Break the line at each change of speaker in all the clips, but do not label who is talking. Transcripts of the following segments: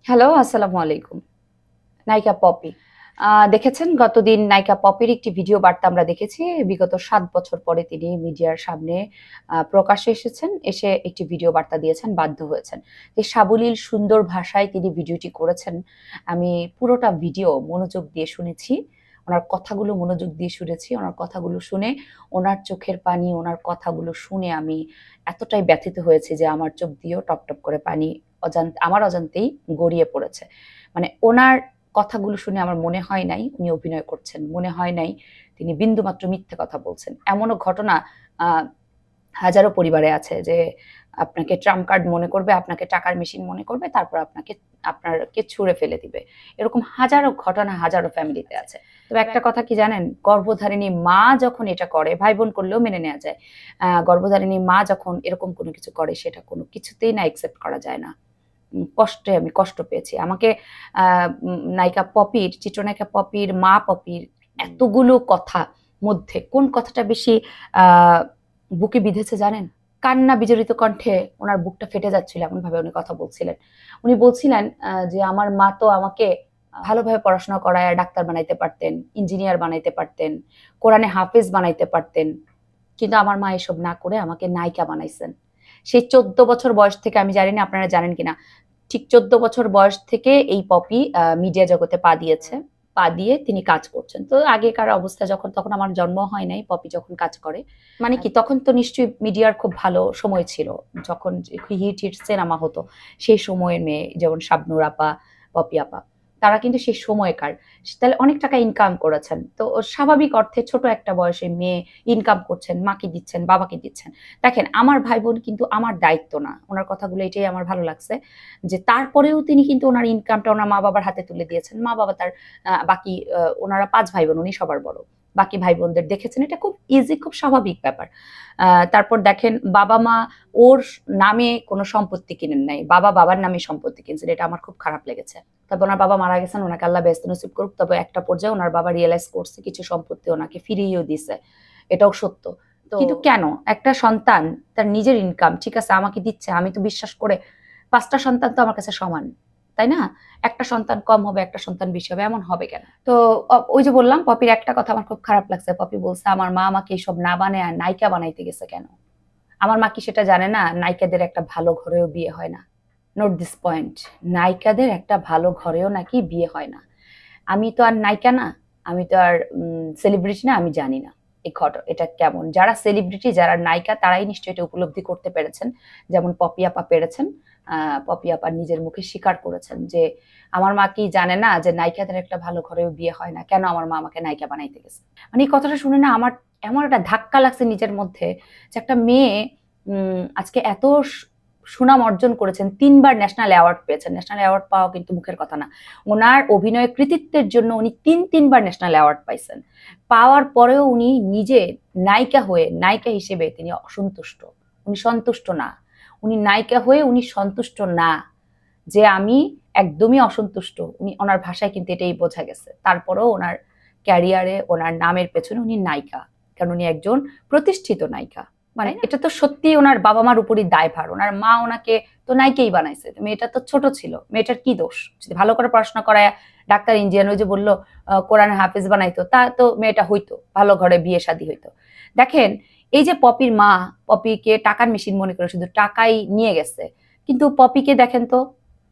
Hello, আসসালামু আলাইকুম। নায়িকা পপি। দেখেছেন গতদিন নায়িকা পপির একটি ভিডিও বার্তা আমরা দেখেছি। বিগত ৭ বছর পরে তিনি মিডিয়ার সামনে প্রকাশ্যে এসেছেন। এসে একটি ভিডিও বার্তা দিয়েছেন, বাধ্য হয়েছেন। যে সাবলীল সুন্দর ভাষায় তিনি ভিডিওটি করেছেন। আমি পুরোটা ভিডিও মনোযোগ দিয়ে শুনেছি। ওনার কথাগুলো মনোযোগ দিয়ে শুনেছি। ওনার কথাগুলো শুনে, ওনার চোখের পানি, ওনার কথাগুলো শুনে আমি এতটাই ব্যথিত হয়েছি যে আমার চোখ দিয়েও টপটপ করে পানি আমার অজান্তেই গড়িয়ে পড়েছে। মানে ওনার কথাগুলো শুনে আমার মনে হয় নাই উনি অভিনয় করছেন। মনে হয় নাই তিনি বিন্দুমাত্র মিথ্যে কথা বলছেন। এমনও ঘটনা আ হাজারো পরিবারে আছে যে আপনাকে ট্রাম্প কার্ড মনে করবে, আপনাকে টাকার মেশিন মনে করবে, তারপর আপনাকে ছুঁড়ে ফেলে দিবে। এরকম হাজারো ঘটনা হাজারো ফ্যামিলিতে আছে। তবে একটা কথা কি জানেন? গর্ভধারিণী মা যখন এটা করে, ভাই-বোন করলেও মেনে নেয়া যায়। গর্ভধারিণী মা যখন এরকম কোনো কিছু করে সেটা কোনো কিছুতেই না অ্যাকসেপ্ট করা যায় না। আমি কষ্ট পেয়েছি। আমাকে নায়িকা পপির, চিত্রনায়িকা পপির, মা পপির এতগুলো কথা মধ্যে কোন কথাটা বেশি আ বুকে বিঁধেছে জানেন? কান্না বিজড়িত কণ্ঠে উনার বুকটা ফেটে যাচ্ছিল এমনভাবে উনি কথা বলছিলেন। উনি বলছিলেন যে, "আমার মা তো আমাকে ভালোভাবে পড়াশোনা করায়া ডাক্তার বানাইতে পারতেন, ইঞ্জিনিয়ার বানাইতে পারতেন, কোরআনে হাফেজ বানাইতে পারতেন। কিন্তু আমার মা এসব না করে আমাকে নায়িকা বানাইছেন।" সেই ১৪ বছর বয়স থেকে আমি জানি না আপনারা জানেন কিনা ঠিক ১৪ বছর বয়স থেকে এই পপি মিডিয়া জগতে পা দিয়েছে। পা দিয়ে তিনি কাজ করছেন। তো আগেকার অবস্থা তখন আমার জন্ম হয় নাই পপি যখন কাজ করে। মানে কি তখন তো নিশ্চয়ই মিডিয়ার খুব ভালো সময় ছিল। যখন হিট, হিট সিনেমা হতো। সেই সময়ের মেয়ে যেমন শাবনূর আপা, পপি আপা। তারা কিন্তু সেই সময়কার। তাহলে অনেক টাকা ইনকাম করেছেন। তো স্বাভাবিক অর্থে ছোট একটা বয়সে মেয়ে ইনকাম করছেন, মাকে দিচ্ছেন, বাবাকে দিচ্ছেন। দেখেন আমার ভাই-বোন কিন্তু আমার দায়িত্ব না। উনার কথাগুলো এটাই আমার ভালো লাগছে। যে তারপরেও তিনি কিন্তু ওনার ইনকামটা ওনার মা-বাবার হাতে তুলে দিয়েছেন। মা-বাবা তার বাকি ওনারা ৫ ভাই-বোন, উনি সবার বড়। বাকি ভাই-বোনদের দেখেছেন। এটা খুব ইজি, খুব স্বাভাবিক ব্যাপার। তারপর দেখেন বাবা-মা ওর নামে কোনো সম্পত্তি কিনেন নাই। বাবার নামে সম্পত্তি কিনছেন। এটা আমার খুব খারাপ লেগেছে। তবে উনার বাবা মারা গেছেন, উনাকে আল্লাহ বেহেশত নসিব করুক। তবে একটা পর্যায়ে উনার বাবা রিয়ালাইজ করছে কিছু সম্পত্তি ওনাকে ফিরিয়েও দিছে। এটাও সত্য। কিন্তু কেন? একটা সন্তান তার নিজের ইনকাম ঠিক আছে আমাকে দিচ্ছে। আমি তো বিশ্বাস করে ৫ টা সন্তান তো আমার কাছে সমান। তাই না? একটা সন্তান কম হবে, একটা সন্তান বেশি হবে এমন হবে কেন? তো ওই যে বললাম পপির একটা কথা আমার খুব খারাপ লাগছে। পপি বলছে, "আমার মা আমাকে এসব না বানায়া নায়িকা বানাইতে গেছে কেন?" আমার মা কি সেটা জানে না? নায়িকাদের একটা ভালো ঘরেও বিয়ে হয় না। Note this point. নায়িকাদের একটা ভালো ঘরেও নাকি বিয়ে হয় না। আমি তো আর নায়িকা না। আমি তো আর সেলিব্রিটি না, আমি জানি না। এটা কেমন? যারা সেলিব্রিটি, যারা নায়িকা তারাই নিশ্চয়ই এটা উপলব্ধি করতে পেরেছেন। যেমন পপি আপা পেরেছেন। আ পপি আপা নিজের মুখে স্বীকার করেছেন যে, "আমার মা কি জানে না যে নায়িকাদের একটা ভালো ঘরেও বিয়ে হয় না? কেন আমার মা আমাকে নায়িকা বানাইতে গেছে?" মানে এই কথাটা শুনে না আমার এমন একটা ধাক্কা লাগছে নিজের মধ্যে যে একটা মেয়ে আজকে এত সুনাম অর্জন করেছেন। ৩ বার ন্যাশনাল অ্যাওয়ার্ড পেয়েছেন। ন্যাশনাল অ্যাওয়ার্ড পাওয়া কিন্তু মুখের কথা না। উনার অভিনয় কৃতিত্বের জন্য উনি ৩ বার ন্যাশনাল অ্যাওয়ার্ড পাইছেন। পাওয়ার পরেও উনি নিজে নায়িকা হয়ে, নায়িকা হিসেবে তিনি অসন্তুষ্ট। উনি সন্তুষ্ট না। উনি নায়িকা হয়ে উনি সন্তুষ্ট না। যে আমি একদমই অসন্তুষ্ট। ওনার ভাষায় কিন্তু এটাই বোঝা গেছে। তারপরেও ওনার ক্যারিয়ারে, ওনার নামের পেছনে উনি নায়িকা। কারণ উনি একজন প্রতিষ্ঠিত নায়িকা। মানে এটা তো সত্যিই ওনার বাবা-মার উপরই দায়ভার। উনার মা ওনাকে তো নায়িকাই বানাইছে। মেয়েটা তো ছোট ছিল। মেয়েটার কি দোষ? যদি ভালো করে পড়াশোনা করায়া ডাক্তার, ইঞ্জিনিয়ার ওই যে বলল কোরআনের হাফেজ বানাইতো, তা তো মেয়েটা হইতো। ভালো ঘরে বিয়ে-শাদী হইতো। দেখেন এই যে পপির মা, পপিকে টাকার মেশিন মনে করে শুধু টাকাই নিয়ে গেছে। কিন্তু পপিকে দেখেন তো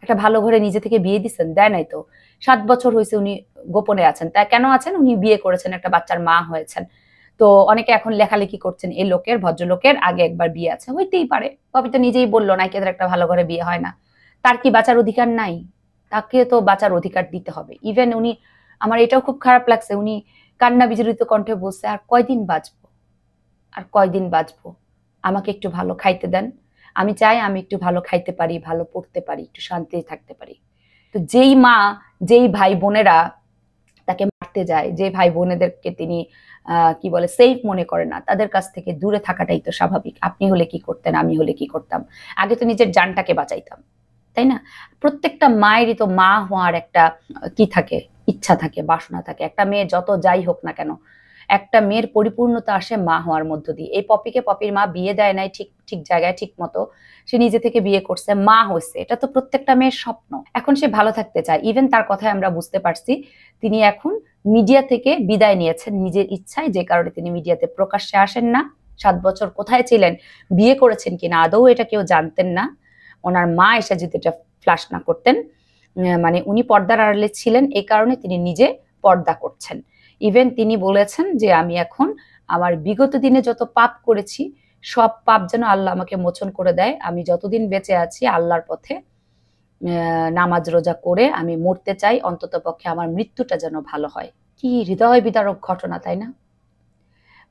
একটা ভালো ঘরে নিজে থেকে বিয়ে দিছেন? দেয় নাই তো। ৭ বছর হইছে উনি গোপনে আছেন। তা কেন আছেন? উনি বিয়ে করেছেন, একটা বাচ্চার মা হয়েছেন। তো অনেকে এখন লেখালেখি করছেন এই লোকের, ভদ্রলোকের আগে একবার বিয়ে আছে। হইতেই পারে। পপি তো নিজেই বলল নায়িকাদের একটা ভালো ঘরে বিয়ে হয় না। তার কি বাঁচার অধিকার নাই? তাকে তো বাঁচার অধিকার দিতে হবে। ইভেন উনি আমার এটাও খুব খারাপ লাগছে। উনি কান্না বিজড়িত কণ্ঠে বলছে, "আর কয়দিন বাঁচবো? আর কয়দিন বাঁচবো? আমাকে একটু ভালো খাইতে দেন। আমি চাই আমি একটু ভালো খাইতে পারি, ভালো পড়তে পারি, একটু শান্তিতে থাকতে পারি।" তো যেই মা, যেই ভাই-বোনেরা তাকে মারতে যায়, যে ভাই-বোনেদেরকে তিনি কি বলে সেফ মনে করে না, তাদের কাছ থেকে দূরে থাকাটাই তো স্বাভাবিক। আপনি হলে কি করতেন? আমি হলে কি করতাম? আগে তো নিজের জানটাকে বাঁচাইতাম। তাই না? প্রত্যেকটা মায়েরই তো মা হওয়ার একটা কি থাকে? ইচ্ছা থাকে, বাসনা থাকে। একটা মেয়ে যত যাই হোক না কেন, একটা মেয়ের পরিপূর্ণতা আসে মা হওয়ার মধ্য দিয়ে। এই পপিকে পপির মা বিয়ে দেয় নাই ঠিক ঠিক জায়গায় ঠিক মতো, সে নিজে থেকে বিয়ে করছে, মা হয়েছে, এটা তো প্রত্যেকটা মেয়ের স্বপ্ন। এখন সে ভালো থাকতে চায়, ইভেন তার কথায় আমরা বুঝতে পারছি তিনি এখন মিডিয়া থেকে বিদায় নিয়েছেন নিজের ইচ্ছায়, যে কারণে তিনি মিডিয়াতে প্রকাশ্যে আসেন না। 7 বছর কোথায় ছিলেন, বিয়ে করেছেন কিনা আদৌ এটা কেউ জানতেন না। ওনার মা এসে যদি এটা ফ্লাশ না করতেন, মানে উনি পর্দার আড়ালে ছিলেন, এই কারণে তিনি নিজে পর্দা করছেন। ইভেন তিনি বলেছেন যে আমি এখন আমার বিগত দিনে যত পাপ করেছি সব পাপ যেন আল্লাহ আমাকে মোচন করে দেয়, আমি যতদিন বেঁচে আছি আল্লাহর পথে নামাজ রোজা করে আমি মরতে চাই, অন্তত পক্ষে আমার মৃত্যুটা যেন ভালো হয়। কি হৃদয় বিদারক ঘটনা, তাই না?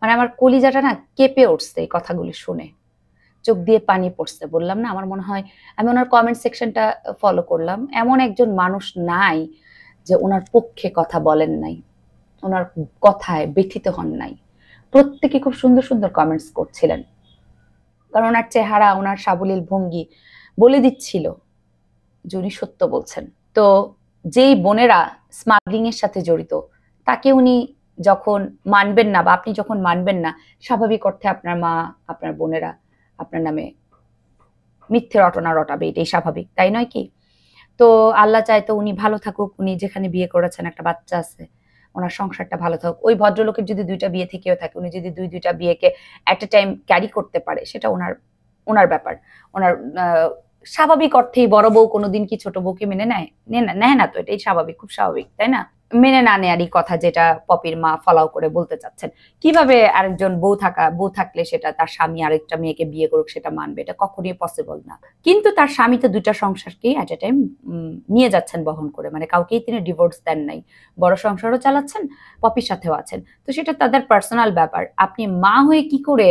মানে আমার কলিজাটা না কেঁপে উঠছে এই কথাগুলি শুনে, চোখ দিয়ে পানি পড়ছে। বললাম না, আমার মনে হয় আমি ওনার কমেন্ট সেকশনটা ফলো করলাম, এমন একজন মানুষ নাই যে ওনার পক্ষে কথা বলেন নাই, ওনার কথায় ব্যথিত হন নাই। প্রত্যেকে খুব সুন্দর সুন্দর কমেন্টস করছিলেন, কারণ ওনার চেহারা, ওনার সাবলীল ভঙ্গি বলে দিচ্ছিল যে উনি সত্য বলছেন। তো যেই বোনেরা স্মাগলিং এর সাথে জড়িত তাকে উনি যখন মানবেন না, বা আপনি যখন মানবেন না, স্বাভাবিক অর্থে আপনার মা, আপনার বোনেরা আপনার নামে মিথ্যে রটনা রটাবে, এটাই স্বাভাবিক, তাই নয় কি? তো আল্লাহ চাইতো উনি ভালো থাকুক, উনি যেখানে বিয়ে করেছেন একটা বাচ্চা আছে, ওনার সংসারটা ভালো থাকুক। ওই ভদ্রলোকের যদি 2টা বিয়ে থেকেও থাকে, উনি যদি দুইটা বিয়েকে এট এ টাইম ক্যারি করতে পারে, সেটা ওনার ওনার ব্যাপার। ওনার স্বাভাবিক অর্থেই বড় বউ কোনোদিন কি ছোট বউকে মেনে নেয়? নেয় না তো, এটাই স্বাভাবিক, খুব স্বাভাবিক, তাই না? মেনে না নেয়ারই কথা যেটা পপির মা ফলাও করে বলতে চাচ্ছেন। কিভাবে আরেকজন বউ থাকলে সেটা তার স্বামী আরেকটা মেয়েকে বিয়ে করুক সেটা মানবে? এটা কখনোই পসিবল না। কিন্তু তার স্বামী তো 2টা সংসারকেই এট এ টাইম নিয়ে যাচ্ছেন বহন করে, মানে কাউকেই তিনি ডিভোর্স দেন নাই, বড় সংসারও চালাচ্ছেন, পপির সাথেও আছেন। তো সেটা তাদের পার্সোনাল ব্যাপার। আপনি মা হয়ে কি করে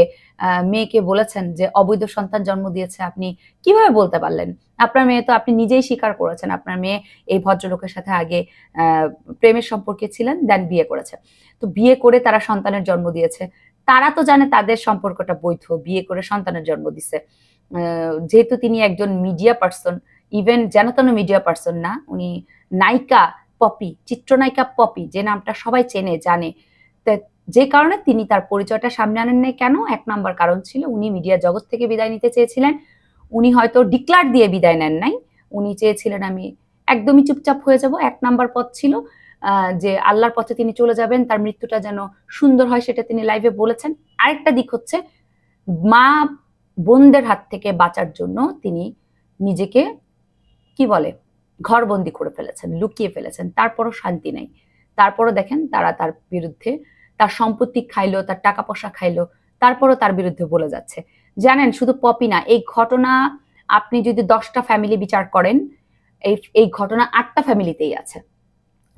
মেয়েকে বলেছেন যে অবৈধ সন্তান জন্ম দিয়েছে? আপনি কিভাবে বলতে পারলেন? আপনার মেয়ে তো আপনি নিজেই স্বীকার করেছেন আপনার মেয়ে এই ভদ্রলোকের সাথে আগে প্রেমের সম্পর্কে ছিলেন, দেন বিয়ে করেছে। তো বিয়ে করে তারা সন্তানের জন্ম দিয়েছে, তারা তো জানে তাদের সম্পর্কটা বৈধ, বিয়ে করে সন্তানের জন্ম দিছে। যেহেতু তিনি একজন মিডিয়া পার্সন, ইভেন যেন তেন মিডিয়া পার্সন না, উনি নায়িকা পপি, চিত্রনায়িকা পপি, যে নামটা সবাই চেনে জানে, যে কারণে তিনি তার পরিচয়টা সামনে আনেন নাই। কেন? 1 নাম্বার কারণ ছিল উনি মিডিয়া জগৎ থেকে বিদায় নিতে চেয়েছিলেন। উনি হয়তো ডিক্লার দিয়ে বিদায় নেন নাই, উনি চেয়েছিলেন আমি একদমই চুপচাপ হয়ে যাব। 1 নাম্বার পথ ছিল যে আল্লাহর পথে তিনি চলে যাবেন, তার মৃত্যুটা যেন সুন্দর হয়, সেটা তিনি লাইভে বলেছেন। আরেকটা দিক হচ্ছে মা বোনদের হাত থেকে বাঁচার জন্য তিনি নিজেকে কি বলে ঘরবন্দি করে ফেলেছেন, লুকিয়ে ফেলেছেন, তারপরও শান্তি নেই। তারপরও দেখেন তারা তার বিরুদ্ধে, তার সম্পত্তি খাইলো, তার টাকা পয়সা খাইলো, তারপরও তার বিরুদ্ধে বলে যাচ্ছে। জানেন, শুধু পপি না, এই ঘটনা আপনি যদি 10টা ফ্যামিলি বিচার করেন, এই ঘটনা 8টা ফ্যামিলিতেই আছে।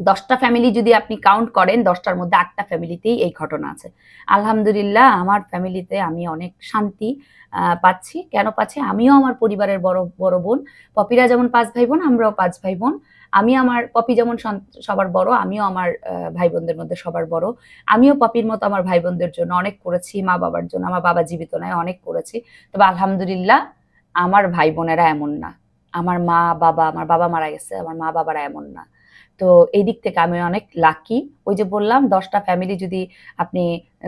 10টা ফ্যামিলি যদি আপনি কাউন্ট করেন, 10টার মধ্যে 8টা ফ্যামিলিতেই এই ঘটনা আছে। আলহামদুলিল্লাহ আমার ফ্যামিলিতে আমি অনেক শান্তি পাচ্ছি। কেন পাচ্ছি? আমিও আমার পরিবারের বড় বোন, পপিরা যেমন 5 ভাই বোন, আমরাও 5 ভাই বোন। আমি আমার পপি যেমন সবার বড়, আমিও আমার ভাই বোনদের মধ্যে সবার বড়। আমিও পপির মতো আমার ভাই বোনদের জন্য অনেক করেছি, মা বাবার জন্য, আমার বাবা জীবিত নয়, অনেক করেছি। তবে আলহামদুলিল্লাহ আমার ভাই বোনেরা এমন না। আমার বাবা মারা গেছে, আমার মা বাবারা এমন না। তো এই দিক থেকে আমি অনেক লাকি। ওই যে বললাম 10টা ফ্যামিলি যদি আপনি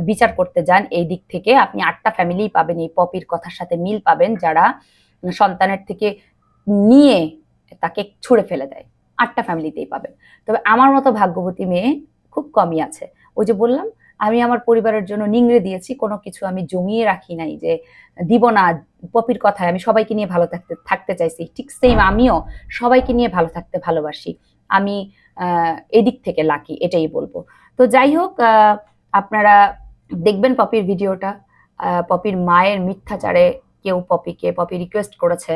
বিচার করতে যান, এই দিক থেকে আপনি 8টা ফ্যামিলি পাবেন, এই পপির কথার সাথে মিল পাবেন, যারা সন্তানের থেকে নিয়ে তাকে ছুঁড়ে ফেলে দেয়। 8টা ফ্যামিলিতেই পাবেন। তবে আমার মতো ভাগ্যবতী মেয়ে খুব কমই আছে। ওই যে বললাম আমি আমার পরিবারের জন্য নিংড়ে দিয়েছি, কোনো কিছু আমি জমিয়ে রাখি নাই যে দিব না। পপির কথায় আমি সবাইকে নিয়ে ভালো থাকতে চাইছি, ঠিক সেম আমিও সবাইকে নিয়ে ভালো থাকতে ভালোবাসি। আমি এদিক থেকে লাকি, এটাই বলবো। তো যাই হোক, আপনারা দেখবেন পপির ভিডিওটা। পপির মায়ের মিথ্যাচারে কেউ পপি রিকোয়েস্ট করেছে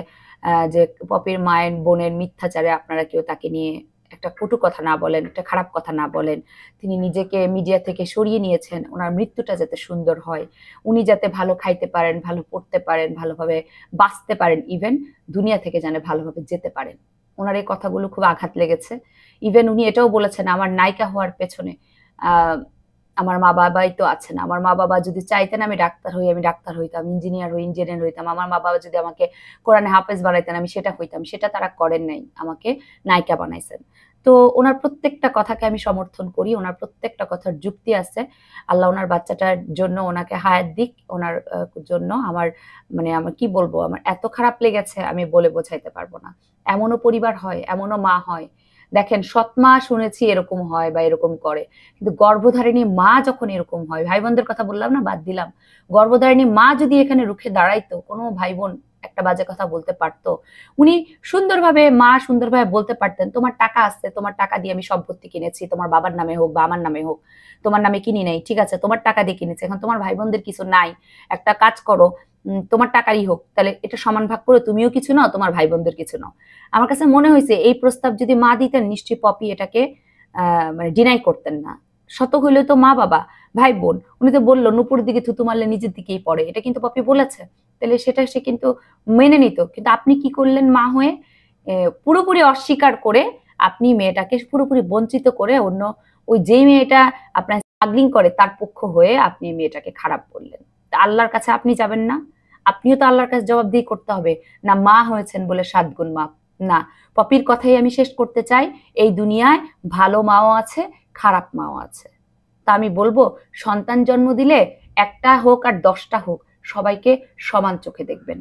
যে পপির মায়ের বোনের মিথ্যাচারে আপনারা কেউ তাকে নিয়ে একটা কটু কথা না বলেন, একটা খারাপ কথা না বলেন। তিনি নিজেকে মিডিয়া থেকে সরিয়ে নিয়েছেন ওনার মৃত্যুটা যাতে সুন্দর হয়, উনি যাতে ভালো খাইতে পারেন, ভালো পড়তে পারেন, ভালোভাবে বাঁচতে পারেন, ইভেন দুনিয়া থেকে যেন ভালোভাবে যেতে পারেন। ওনার এই কথাগুলো খুব আঘাত লেগেছে। ইভেন উনি এটাও বলেছেন আমার নায়িকা হওয়ার পেছনে আমার মা বাবাই তো আছেন। আমার মা বাবা যদি চাইতেন আমি ডাক্তার হই, আমি ডাক্তার হইতাম, ইঞ্জিনিয়ার হইতাম। আমার মা বাবা যদি আমাকে কোরআনে হাফেজ বানাইতেন, আমি সেটা হইতাম। সেটা তারা করেন নাই, আমাকে নায়িকা বানাইছেন। তো ওনার প্রত্যেকটা কথাকে আমি সমর্থন করি, ওনার প্রত্যেকটা কথার যুক্তি আছে। আল্লাহ ওনার বাচ্চাটার জন্য ওনাকে হায়াত দিক, ওনার জন্য আমার আমার কি বলবো, আমার এত খারাপ লেগেছে আমি বলে বোঝাইতে পারবো না। এমনও পরিবার হয়, এমনও মা হয়। দেখেন, সৎ মা শুনেছি এরকম হয় বা এরকম করে, কিন্তু গর্ভধারিণী মা যখন এরকম হয়, ভাই বোনদের কথা বললাম না, বাদ দিলাম, গর্ভধারিণী মা যদি এখানে রুখে দাঁড়াইতো, কোনো ভাই বোন একটা বাজে কথা বলতে পারতো? উনি সুন্দরভাবে, মা সুন্দরভাবে বলতে পারতেন, তোমার টাকা আছে, তোমার টাকা দিয়ে আমি সম্পত্তি কিনেছি, তোমার বাবার নামে হোক বা আমার নামে হোক, তোমার নামে কিনি নাই, ঠিক আছে, তোমার টাকা দিয়ে কিনেছি, এখন তোমার ভাই বোনদের কিছু নাই, একটা কাজ করো, তোমার টাকারই হোক, তাহলে এটা সমান ভাগ করে তুমিও কিছু নাও, তোমার ভাই বোনদের কিছু নাও। আমার কাছে মনে হয়েছে এই প্রস্তাব যদি মা দিতেন, নিশ্চয়ই পপি এটাকে ডিনাই করতেন না। শত হইলে তো মা বাবা, ভাই বোন, উনি তো বললো নুপুর দিকে থুতু মারলে নিজের দিকেই পড়ে, এটা কিন্তু পপি বলেছে। তাহলে সেটা সে কিন্তু মেনে নিত। কিন্তু আপনি কি করলেন মা হয়ে? পুরোপুরি অস্বীকার করে, আপনি মেয়েটাকে পুরোপুরি বঞ্চিত করে, অন্য ওই যেই মেয়েটা আপনার স্মাগলিং করে তার পক্ষ হয়ে আপনি মেয়েটাকে খারাপ করলেন। তা আল্লাহর কাছে আপনি যাবেন না? আপনিও তো আল্লাহর কাছে জবাবদিহি করতে হবে না? মা হয়েছেন বলে 7 গুণ মাপ না। পপির কথাই আমি শেষ করতে চাই, এই দুনিয়ায় ভালো মাও আছে, খারাপ মাও আছে। তা আমি বলবো, সন্তান জন্ম দিলে একটা হোক আর 10টা হোক, সবাইকে সমান চোখে দেখবেন।